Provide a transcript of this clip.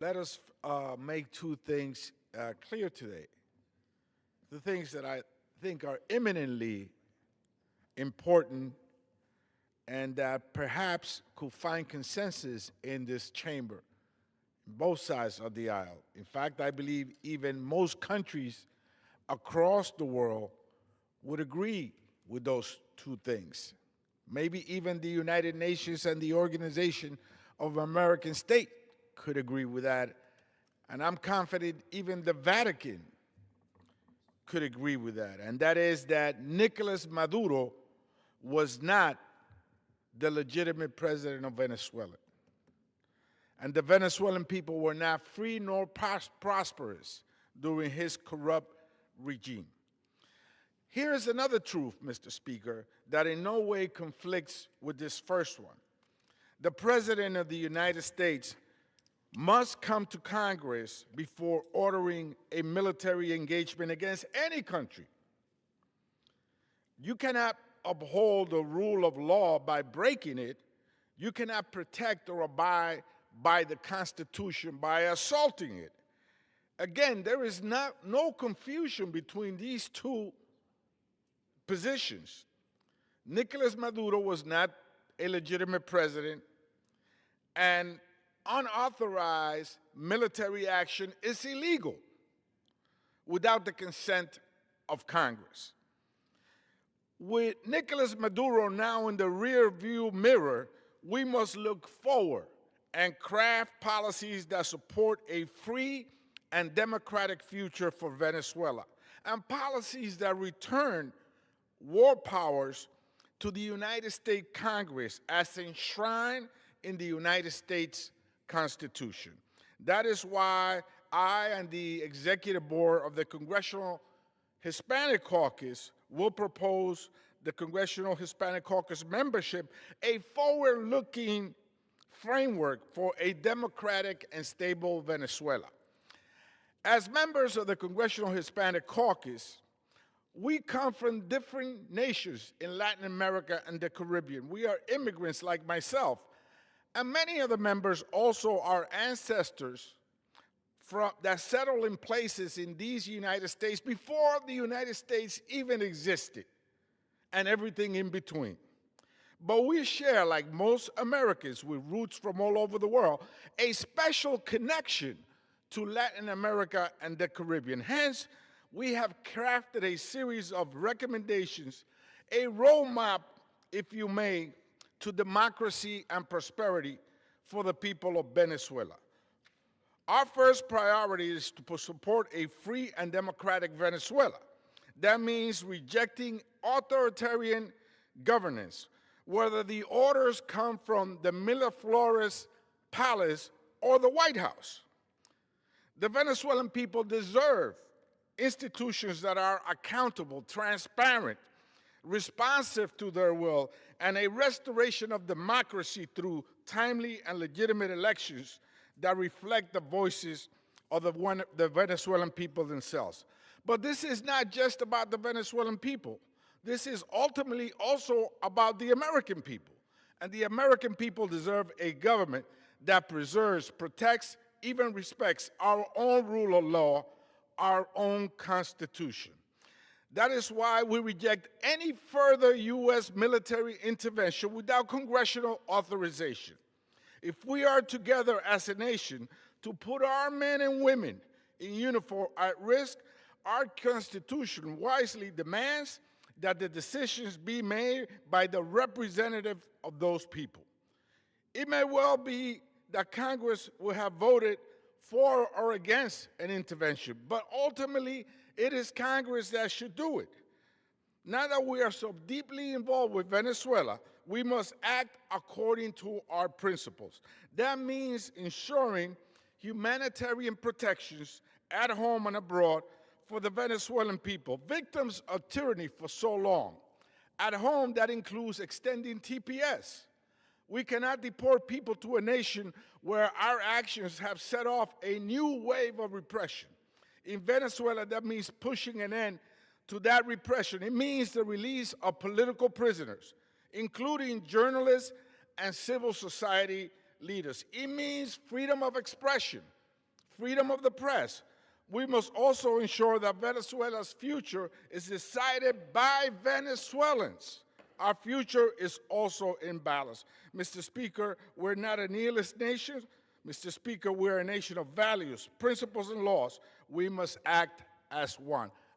Let us make two things clear today. The things that I think are eminently important and that perhaps could find consensus in this chamber, both sides of the aisle. In fact, I believe even most countries across the world would agree with those two things. Maybe even the United Nations and the Organization of American States could agree with that. And I'm confident even the Vatican could agree with that. And that is that Nicolas Maduro was not the legitimate president of Venezuela. And the Venezuelan people were not free nor prosperous during his corrupt regime. Here is another truth, Mr. Speaker, that in no way conflicts with this first one. The President of the United States must come to Congress before ordering a military engagement against any country. You cannot uphold the rule of law by breaking it. You cannot protect or abide by the Constitution by assaulting it. Again, there is no confusion between these two positions. Nicolas Maduro was not a legitimate president, and unauthorized military action is illegal without the consent of Congress. With Nicolas Maduro now in the rear-view mirror, we must look forward and craft policies that support a free and democratic future for Venezuela, and policies that return war powers to the United States Congress as enshrined in the United States Constitution. That is why I and the Executive Board of the Congressional Hispanic Caucus will propose the Congressional Hispanic Caucus membership a forward-looking framework for a democratic and stable Venezuela. As members of the Congressional Hispanic Caucus, we come from different nations in Latin America and the Caribbean. We are immigrants like myself, and many of the members also are ancestors that settled in places in these United States before the United States even existed, and everything in between. But we share, like most Americans with roots from all over the world, a special connection to Latin America and the Caribbean. Hence, we have crafted a series of recommendations, a roadmap, if you may, to democracy and prosperity for the people of Venezuela. Our first priority is to support a free and democratic Venezuela. That means rejecting authoritarian governance, whether the orders come from the Miraflores Palace or the White House. The Venezuelan people deserve institutions that are accountable, transparent, responsive to their will, and a restoration of democracy through timely and legitimate elections that reflect the voices of the Venezuelan people themselves. But this is not just about the Venezuelan people. This is ultimately also about the American people. And the American people deserve a government that preserves, protects, even respects our own rule of law, our own Constitution. That is why we reject any further U.S. military intervention without congressional authorization. If we are together as a nation to put our men and women in uniform at risk, our Constitution wisely demands that the decisions be made by the representative of those people. It may well be that Congress will have voted for or against an intervention, but ultimately it is Congress that should do it. Now that we are so deeply involved with Venezuela, we must act according to our principles. That means ensuring humanitarian protections at home and abroad for the Venezuelan people, victims of tyranny for so long. At home, that includes extending TPS. We cannot deport people to a nation where our actions have set off a new wave of repression. In Venezuela, that means pushing an end to that repression. It means the release of political prisoners, including journalists and civil society leaders. It means freedom of expression, freedom of the press. We must also ensure that Venezuela's future is decided by Venezuelans. Our future is also in balance. Mr. Speaker, we're not a nihilist nation. Mr. Speaker, we're a nation of values, principles, and laws. We must act as one.